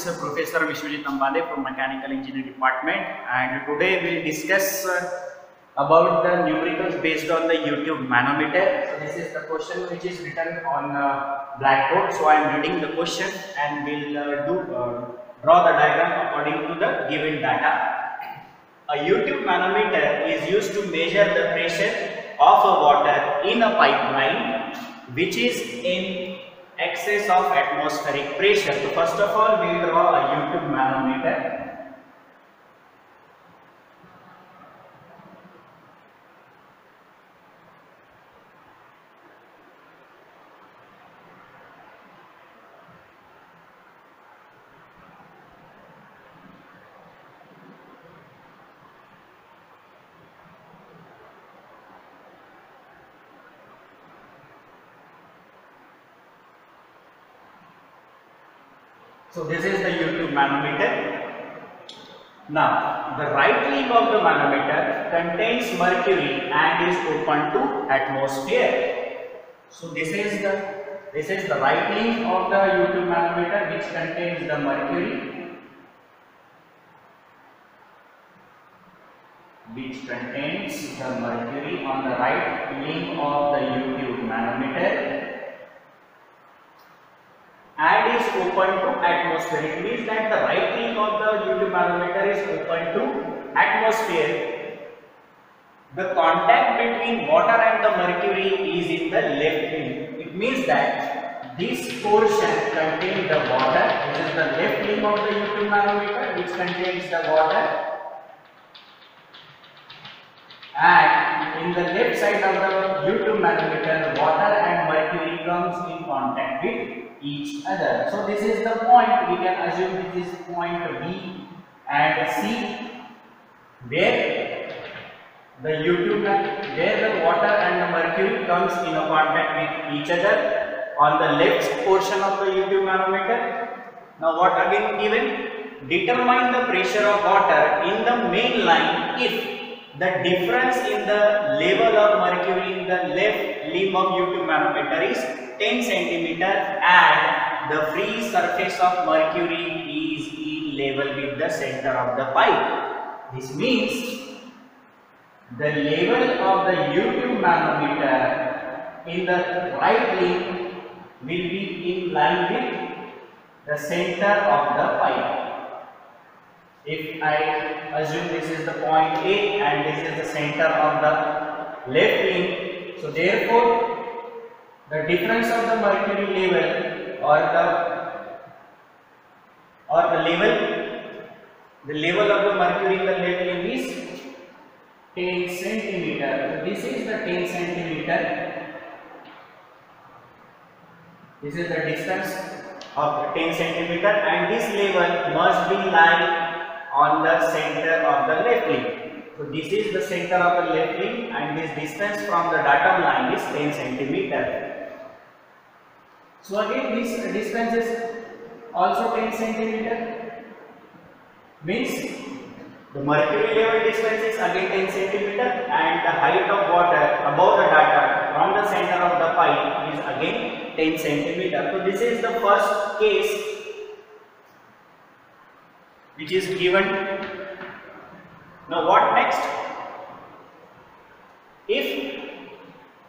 is Professor Vishwajit Ambade from Mechanical Engineering Department, and today we will discuss about the numericals based on the YouTube manometer. So this is the question which is written on blackboard. So I am reading the question and will draw the diagram according to the given data. A YouTube manometer is used to measure the pressure of a water in a pipeline which is in excess of atmospheric pressure. So first of all, we will draw a YouTube manometer. So this is the YouTube manometer. Now the right limb of the manometer contains mercury and is open to atmosphere. So this is the right limb of the YouTube manometer which contains the mercury, on the right limb of the YouTube manometer. And is open to atmosphere. It means that the right limb of the YouTube manometer is open to atmosphere. The contact between water and the mercury is in the left limb. It means that this portion contains the water. This is the left limb of the YouTube manometer which contains the water. And in the left side of the YouTube manometer, water and mercury comes in contact with each other. So this is the point. We can assume this is point B and C, where the water and the mercury comes in a contact with each other on the left portion of the YouTube manometer. Now what again given? Determine the pressure of water in the main line if the difference in the level of mercury in the left limb of YouTube manometer is 10 cm and the free surface of mercury is in level with the center of the pipe. This means the level of the YouTube manometer in the right limb will be in line with the center of the pipe. If I assume this is the point A and this is the center of the left limb, so therefore the difference of the mercury level or the level of the mercury in the left limb is 10 centimeter. So this is the 10 centimeter. This is the distance of 10 centimeter, and this level must be lying on the center of the left limb. So this is the center of the left limb and this distance from the datum line is 10 centimeter. So again this distance is also 10 centimeter. Means the mercury level distance is again 10 centimeter and the height of water above the datum from the center of the pipe is again 10 centimeter. So this is the first case which is given. Now what next? If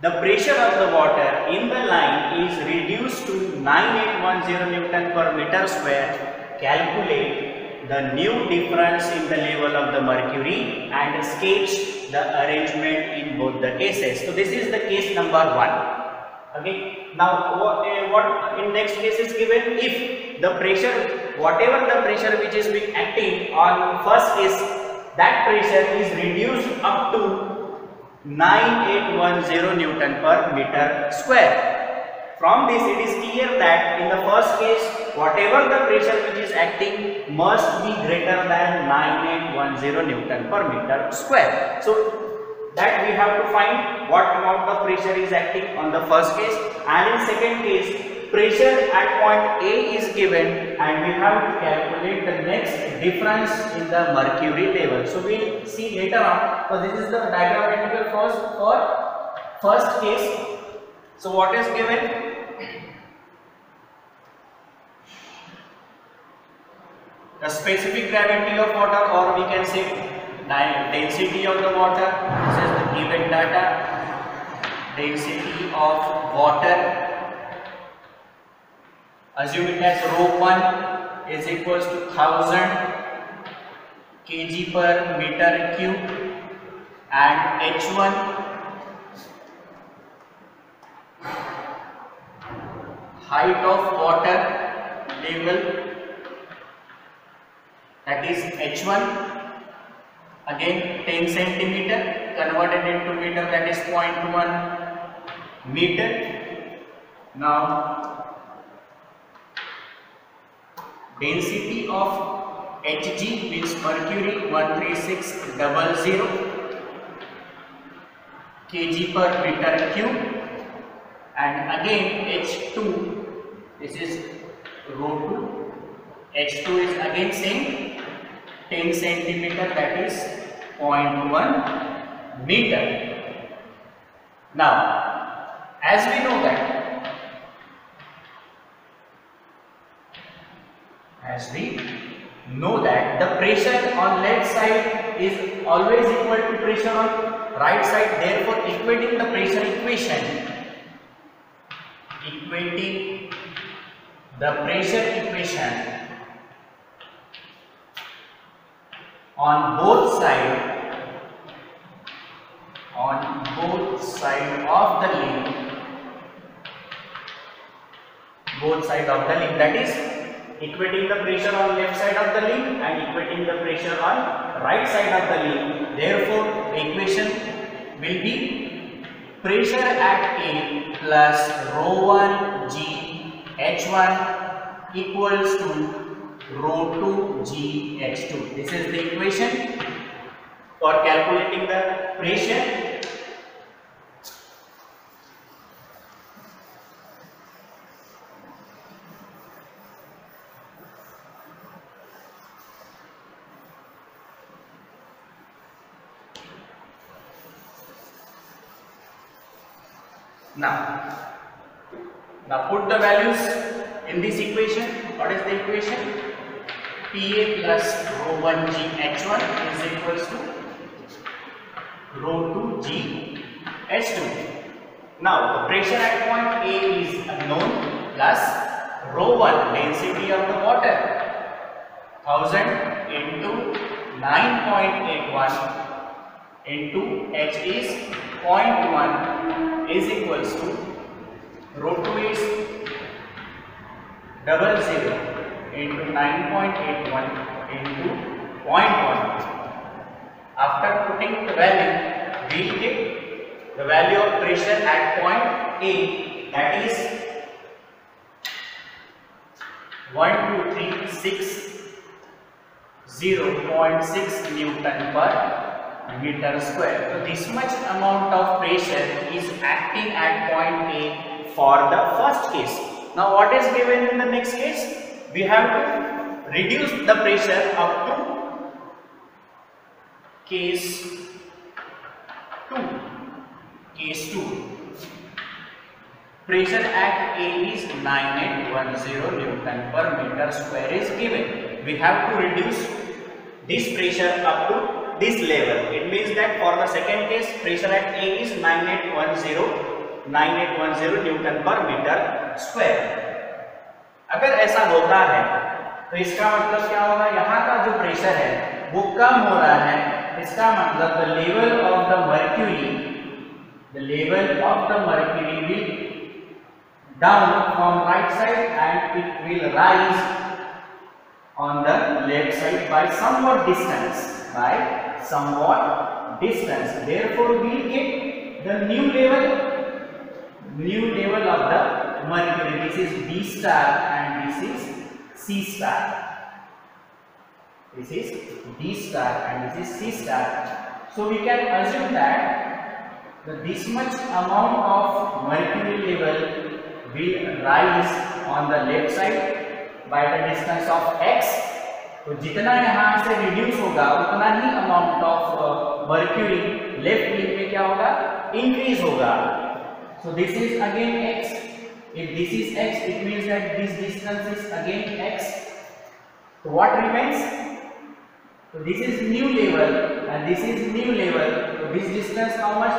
the pressure of the water in the line is reduced to 9810 Newton per meter square, calculate the new difference in the level of the mercury and sketch the arrangement in both the cases. So this is the case number 1. Okay. Now what in next case is given? If the pressure, whatever the pressure which is being acting on first case, that pressure is reduced up to 9810 Newton per meter square. From this it is clear that in the first case, whatever the pressure which is acting must be greater than 9810 Newton per meter square. So that we have to find what amount of pressure is acting on the first case, and in second case pressure at point A is given and we have to calculate the next difference in the mercury level. So we will see later on. So this is the diagrammatical for first case. So what is given? the specific gravity of water, or we can say density of the water. This is the given data. Density of water, assume it as ρ1 is equals to 1000 kg per meter cube, and H1 height of water level, that is H1, again 10 centimeter converted into meter, that is 0.1 meter. Now density of Hg means mercury 13600 kg per meter cube, and again H2, this is ρ2, H2 is again same 10 centimeter, that is 0.1 meter. Now as we know that the pressure on left side is always equal to pressure on right side, therefore equating the pressure equation, on both side of the link, that is equating the pressure on left side of the link and equating the pressure on right side of the link. Therefore equation will be pressure at A plus ρ1 g H1 equals to ρ2 g H2. This is the equation for calculating the pressure. Now put the values in this equation. What is the equation? PA plus ρ1 g H1 is equals to ρ2 g H2. Now the pressure at point A is unknown, plus ρ1, density of the water, 1000 into 9.81 into H is 0.1 is equals to ρ2 is 00 into 9.81 into 0.1. After putting the value, we will get the value of pressure at point A, that is 0.6 Newton per meter square. So this much amount of pressure is acting at point A for the first case. Now what is given in the next case? We have to reduce the pressure up to case 2. Pressure at A is 9810 Newton per meter square is given. We have to reduce this pressure up to this level. It means that for the second case pressure at A is 9810 newton per metre square. अगर ऐसा होता है तो इसका मतलब क्या होगा? यहाँ का जो प्रेशर है वो कम हो रहा है. इसका मतलब the level of the mercury will down from right side and it will rise on the left side by somewhat distance. Therefore we get the new level of the mercury. This is B star and this is C star. This is B star and this is C star. So we can assume that this much amount of mercury level will rise on the left side by the distance of x. तो जितना यहाँ से reduce होगा उतना ही amount of mercury left limb में क्या होगा? इंक्रीज होगा. So this is again x. If this is x, it means that this distance is again x. So what remains? So this is new level and this is new level. So this distance how much?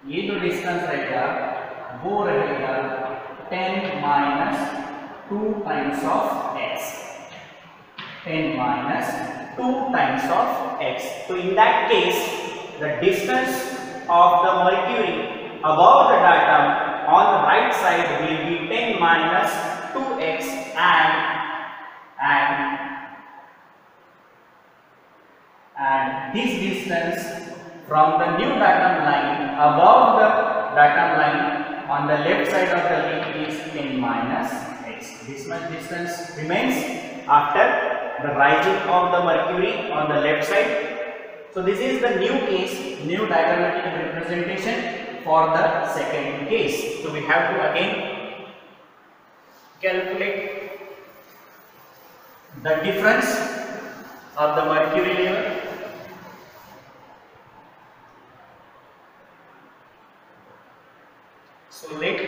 ये जो distance रहेगा वो रहेगा 10 minus 2 times of x. 10 minus 2 times of x. So in that case, the distance of the mercury above the datum on the right side will be 10 minus 2x and this distance from the new datum line above the datum line on the left side of the link is 10 minus x. This much distance remains after the rising of the mercury on the left side. So this is the new case, new diagrammatic representation for the second case. So we have to again calculate the difference of the mercury level. So let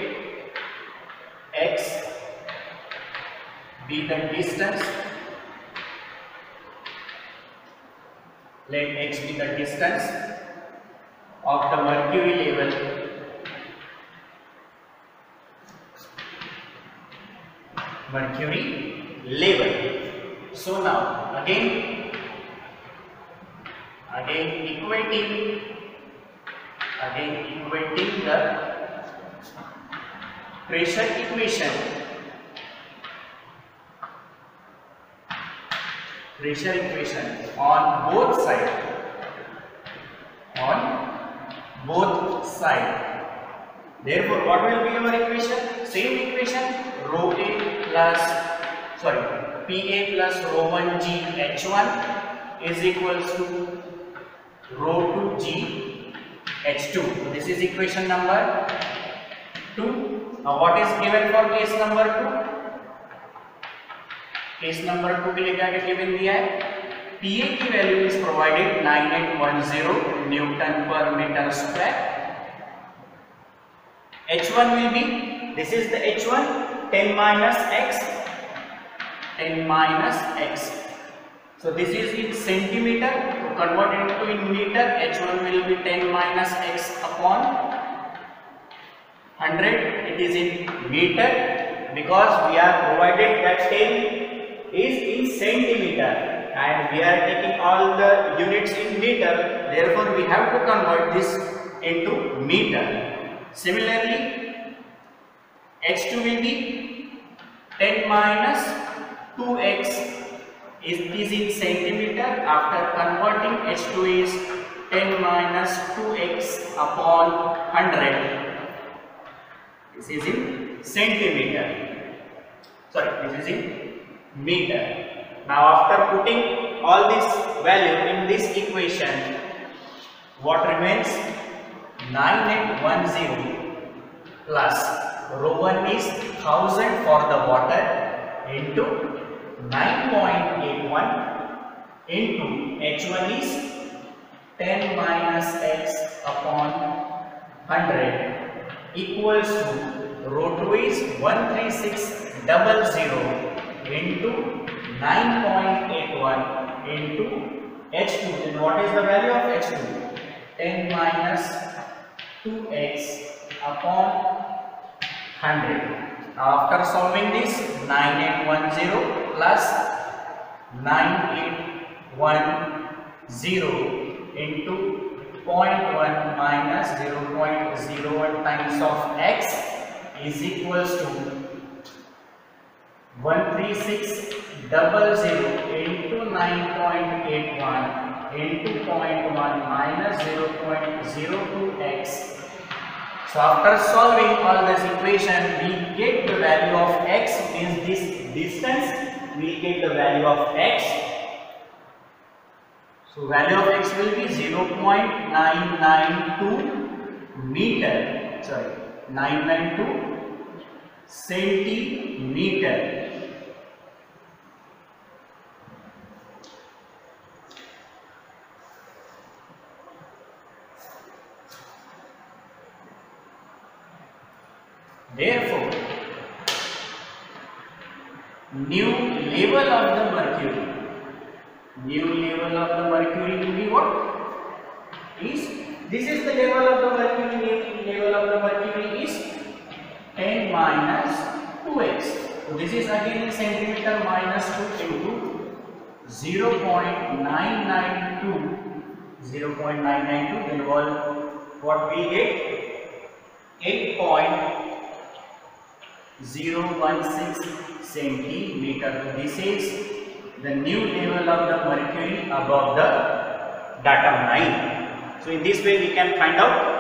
x be the distance. Let x be the distance of the mercury level So now again equating the pressure equation. On both sides. Therefore, what will be our equation? Same equation, Pa plus rho 1g h1 is equals to rho 2g h2. So this is equation number 2. Now what is given for case number 2? Case number 2 के लिए क्या given दिया है? Pa की value is provided 9810 newton per metre square. H1 will be, this is the H1, 10 minus x. So this is in centimeter. To convert it into in meter, H1 will be 10 minus x upon 100. It is in meter because we are provided that 10 is in centimeter and we are taking all the units in meter. Therefore, we have to convert this into meter. Similarly, H2 will be 10 minus 2x is in centimeter. After converting, H2 is 10 minus 2x upon 100. This is in centimeter. Sorry, this is in meter. Now after putting all this value in this equation, what remains? 9810 plus rho 1 is 1000 for the water into 9.81 into H1 is 10 minus x upon 100 equals to rho 2 is 13600 into 9.81 into H2. Then what is the value of H2? 10 minus 2x upon 100. After solving this, 9810 plus 9810 into 0.1 minus 0.01 times of x is equals to 13600 into 9.81 into 0.1 minus 0.02x. So after solving all this equation, we get the value of x, means this distance, we get the value of x. So value of x will be 0.992 meter, 992 centimeter. Therefore, new level of the mercury. New level of the mercury will be what? This is the level of the mercury. Level of the mercury is 10 minus 2x. So this is again in centimeter minus 2 into 0.992. 0.992. Then what we get? 8.016 centimeter. So this is the new level of the mercury above the datum 9. So in this way we can find out